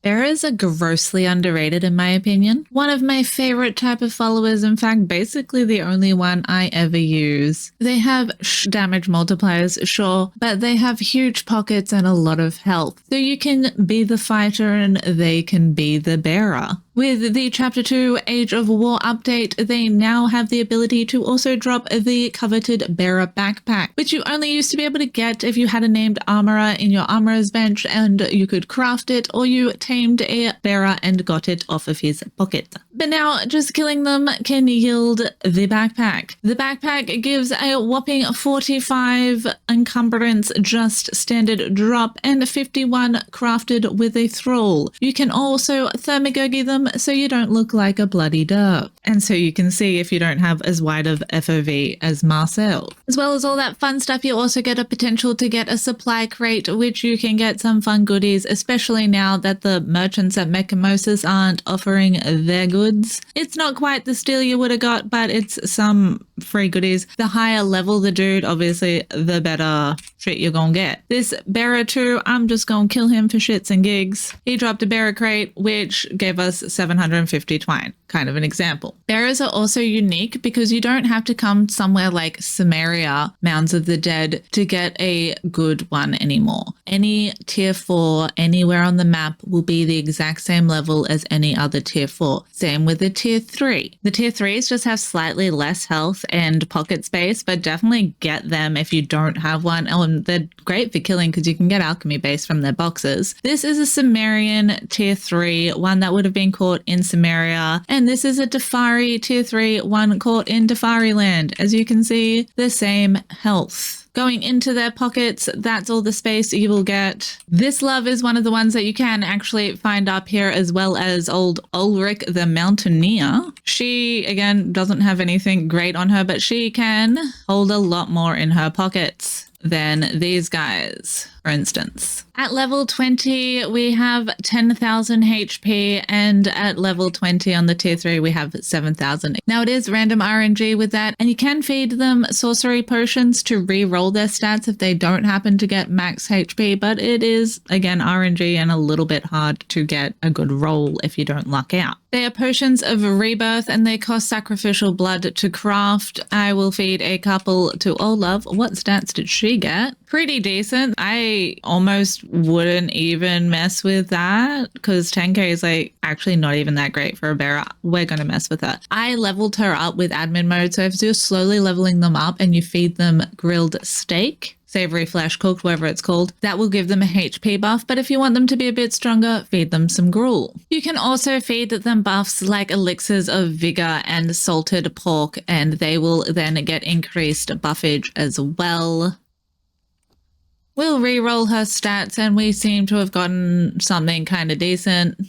Bearers are grossly underrated in my opinion. One of my favorite type of followers, in fact, basically the only one I ever use. They have damage multipliers, sure, but they have huge pockets and a lot of health. So you can be the fighter and they can be the bearer. With the Chapter 2 Age of War update, they now have the ability to also drop the coveted Bearer backpack, which you only used to be able to get if you had a named armorer in your armorer's bench and you could craft it, or you tamed a bearer and got it off of his pocket. But now just killing them can yield the backpack. The backpack gives a whopping 45 encumbrance just standard drop and 51 crafted with a thrall. You can also thermagogy them so you don't look like a bloody derp. And so you can see if you don't have as wide of FOV as Marcel. As well as all that fun stuff, you also get a potential to get a supply crate, which you can get some fun goodies, especially now that the merchants at Mechamosis aren't offering their goods. It's not quite the steal you would have got, but it's some free goodies. The higher level the dude, obviously, the better shit you're gonna get. This Bearer 2, I'm just gonna kill him for shits and gigs. He dropped a Bearer crate, which gave us 750 twine. Kind of an example. Bearers are also unique because you don't have to come somewhere like Samaria, Mounds of the Dead, to get a good one anymore. Any tier 4 anywhere on the map will be the exact same level as any other tier 4. Same with the tier 3. The tier 3s just have slightly less health and pocket space, but definitely get them if you don't have one. Oh, and they're great for killing because you can get alchemy base from their boxes. This is a Sumerian tier 3, one that would have been caught in Samaria, and this is a Defari tier 3, one caught in Defari land. As you can see, the same health. Going into their pockets, that's all the space you will get. This love is one of the ones that you can actually find up here, as well as old Ulrich the Mountaineer. She, again, doesn't have anything great on her, but she can hold a lot more in her pockets than these guys, for instance. At level 20, we have 10,000 HP, and at level 20 on the tier 3, we have 7,000. Now, it is random RNG with that, and you can feed them sorcery potions to re-roll their stats if they don't happen to get max HP, but it is, again, RNG and a little bit hard to get a good roll if you don't luck out. They are potions of rebirth, and they cost sacrificial blood to craft. I will feed a couple to Olaf. What stats did she get? Pretty decent. I almost wouldn't even mess with that because 10k is like actually not even that great for a bearer. We're going to mess with her. I leveled her up with admin mode, so if you're slowly leveling them up and you feed them grilled steak, savory flesh cooked, whatever it's called, that will give them a HP buff. But if you want them to be a bit stronger, feed them some gruel. You can also feed them buffs like elixirs of vigor and salted pork, and they will then get increased buffage as well. We'll re-roll her stats, and we seem to have gotten something kind of decent.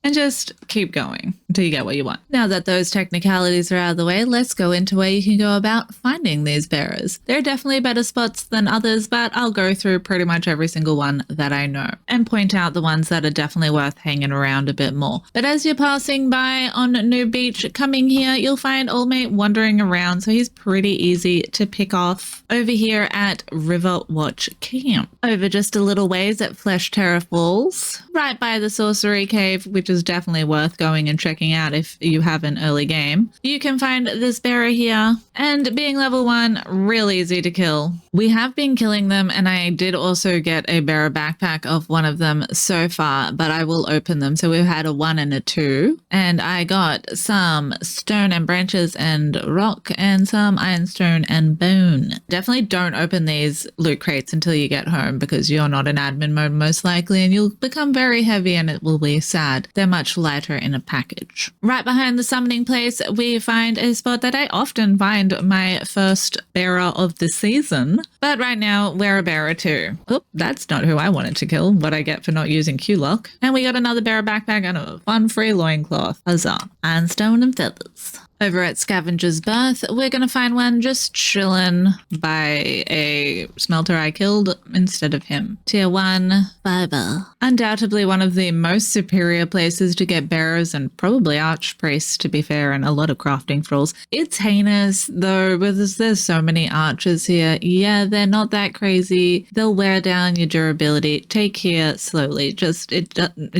And just keep going until you get what you want. Now that those technicalities are out of the way, let's go into where you can go about finding these bearers. There are definitely better spots than others, but I'll go through pretty much every single one that I know and point out the ones that are definitely worth hanging around a bit more. But as you're passing by on New Beach coming here, you'll find Old Mate wandering around, so he's pretty easy to pick off. Over here at River Watch Camp. Over just a little ways at Flesh Terror Falls. Right by the Sorcery Cave, which is definitely worth going and checking out if you have an early game. You can find this bearer here, and being level 1, real easy to kill. We have been killing them, and I did also get a bearer backpack of one of them so far, but I will open them. So we've had a 1 and a 2, and I got some stone and branches and rock and some ironstone and bone. Definitely don't open these loot crates until you get home because you're not in admin mode most likely, and you'll become very heavy and it will be sad. They're much lighter in a package. Right behind the summoning place, we find a spot that I often find my first bearer of the season. But right now, we're a bearer 2. Oh, that's not who I wanted to kill, what I get for not using Q-Lock. And we got another bearer backpack and a fun free loincloth. Huzzah. Ironstone and feathers. Over at Scavenger's Berth, we're going to find one just chilling by a smelter I killed instead of him. Tier 1, Fiber. Undoubtedly one of the most superior places to get bearers and probably archpriests, to be fair, and a lot of crafting thralls. It's heinous, though, because there's so many archers here. Yeah, they're not that crazy. They'll wear down your durability. Take here slowly. Just, it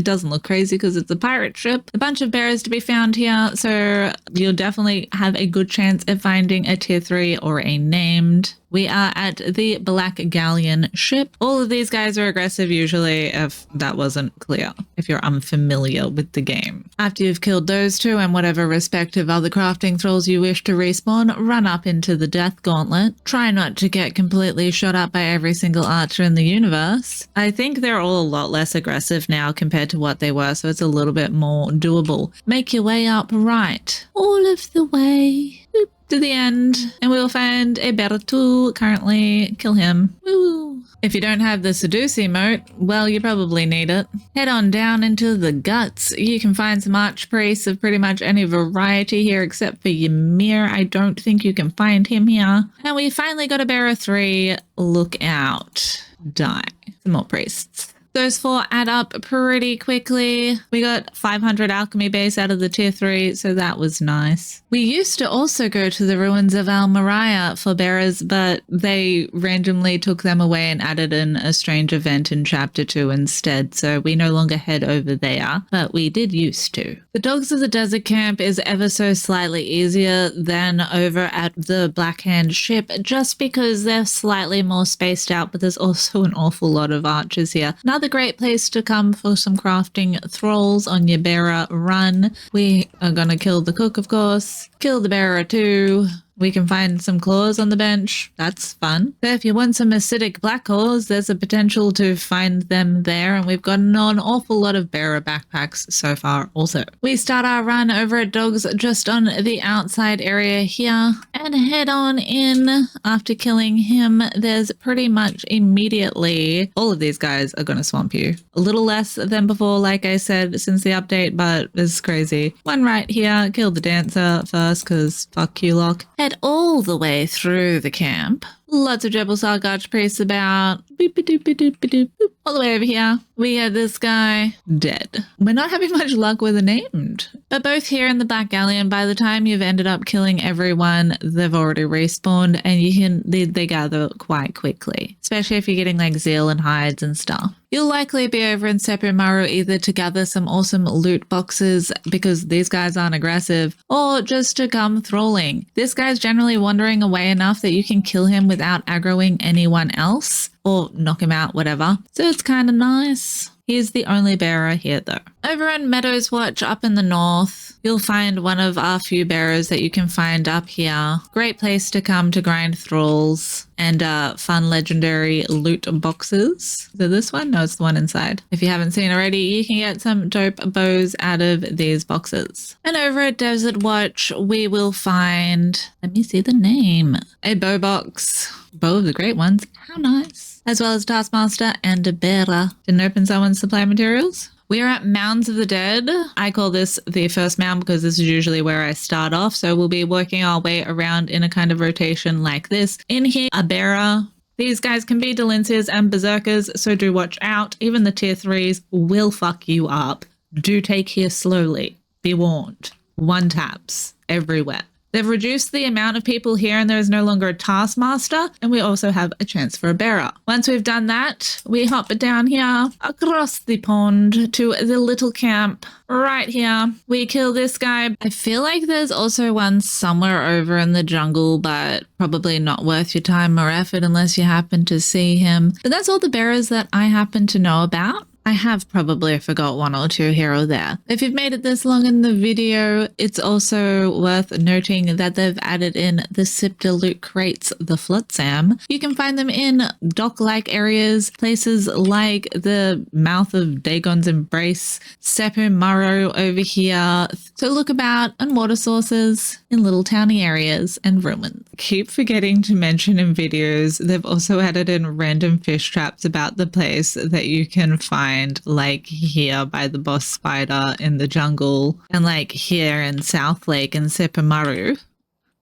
doesn't look crazy because it's a pirate ship. A bunch of bearers to be found here, so you'll definitely have a good chance of finding a tier 3 or a named. We are at the Black Galleon ship. All of these guys are aggressive usually, if that wasn't clear, if you're unfamiliar with the game. After you've killed those two and whatever respective other crafting thralls you wish to respawn, run up into the Death Gauntlet. Try not to get completely shot up by every single archer in the universe. I think they're all a lot less aggressive now compared to what they were, so it's a little bit more doable. Make your way up right, all of the way to the end, and we will find a Bearer Thrall currently. Kill him. Woo! If you don't have the Seduce emote, well, you probably need it. Head on down into the guts. You can find some archpriests of pretty much any variety here except for Ymir. I don't think you can find him here. And we finally got a Bearer 3. Look out. Die. Some more priests. Those 4 add up pretty quickly. We got 500 alchemy base out of the tier 3, so that was nice. We used to also go to the ruins of Almeria for bearers, but they randomly took them away and added in a strange event in chapter 2 instead, so we no longer head over there, but we did used to. The Dogs of the Desert camp is ever so slightly easier than over at the Blackhand ship, just because they're slightly more spaced out, but there's also an awful lot of archers here. Another great place to come for some crafting thralls on your bearer run. We are going to kill the cook, of course. Kill the bearer too. We can find some claws on the bench. That's fun. So if you want some acidic black claws, there's a potential to find them there. And we've gotten an awful lot of bearer backpacks so far also. We start our run over at Dogs just on the outside area here and head on in. After killing him, there's pretty much immediately, all of these guys are going to swamp you. A little less than before, like I said, since the update, but it's crazy. One right here, kill the dancer first because fuck you lot. Head all the way through the camp. Lots of Jebel Sargach priests about. Boop, boop, boop, boop, boop, boop. All the way over here, we had this guy dead. We're not having much luck with a named. But both here in the Black Galleon, by the time you've ended up killing everyone, they've already respawned and they gather quite quickly. Especially if you're getting like zeal and hides and stuff. You'll likely be over in Sepumaru either to gather some awesome loot boxes because these guys aren't aggressive, or just to come thralling. This guy's generally wandering away enough that you can kill him without aggroing anyone else, or knock him out, whatever. So it's kind of nice. He's the only bearer here though. Over in Meadows Watch up in the north, you'll find one of our few bearers that you can find up here. Great place to come to grind thralls and fun legendary loot boxes. So this one? No, it's the one inside. If you haven't seen already, you can get some dope bows out of these boxes. And over at Desert Watch, we will find, let me see the name, a bow box. Bow of the Great Ones. How nice. As well as Taskmaster and a bearer. Didn't open someone's supply materials. We are at Mounds of the Dead. I call this the first mound because this is usually where I start off. So we'll be working our way around in a kind of rotation like this. In here, a bearer. These guys can be Delincias and Berserkers, so do watch out. Even the tier 3s will fuck you up. Do take here slowly. Be warned. One taps everywhere. They've reduced the amount of people here and there is no longer a Taskmaster, and we also have a chance for a bearer. Once we've done that, we hop down here across the pond to the little camp right here. We kill this guy. I feel like there's also one somewhere over in the jungle, but probably not worth your time or effort unless you happen to see him. But that's all the bearers that I happen to know about. I have probably forgot one or two here or there. If you've made it this long in the video, it's also worth noting that they've added in the Scepter loot crates, the Flotsam. You can find them in dock-like areas, places like the mouth of Dagon's Embrace, Sepumaru over here. So look about, and water sources. in little towny areas and ruins. Keep forgetting to mention in videos, they've also added in random fish traps about the place that you can find, like here by the boss spider in the jungle, and like here in South Lake and Sepamaru.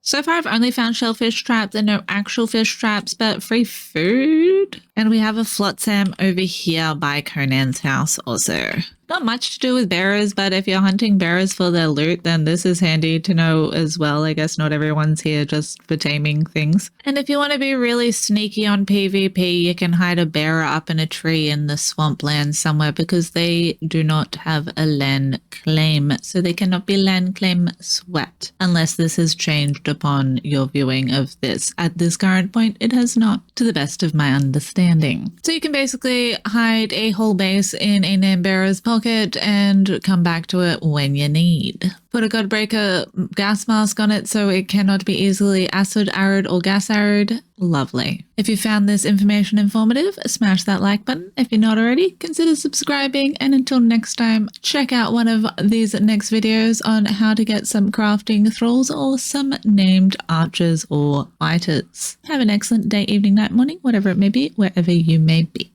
So far, I've only found shellfish traps and no actual fish traps, but free food. And we have a flotsam over here by Conan's house also. Not much to do with bearers, but if you're hunting bearers for their loot, then this is handy to know as well. I guess not everyone's here just for taming things. And if you want to be really sneaky on PvP, you can hide a bearer up in a tree in the swampland somewhere because they do not have a land claim. So they cannot be land claim swept unless this has changed upon your viewing of this. At this current point, it has not, to the best of my understanding. So you can basically hide a whole base in a name bearer's pocket and come back to it when you need. Put a Godbreaker gas mask on it so it cannot be easily acid arrowed or gas arrowed. Lovely. If you found this information informative, smash that like button. If you're not already, consider subscribing, and until next time, check out one of these next videos on how to get some crafting thralls or some named archers or fighters. Have an excellent day, evening, night, morning, whatever it may be, wherever you may be.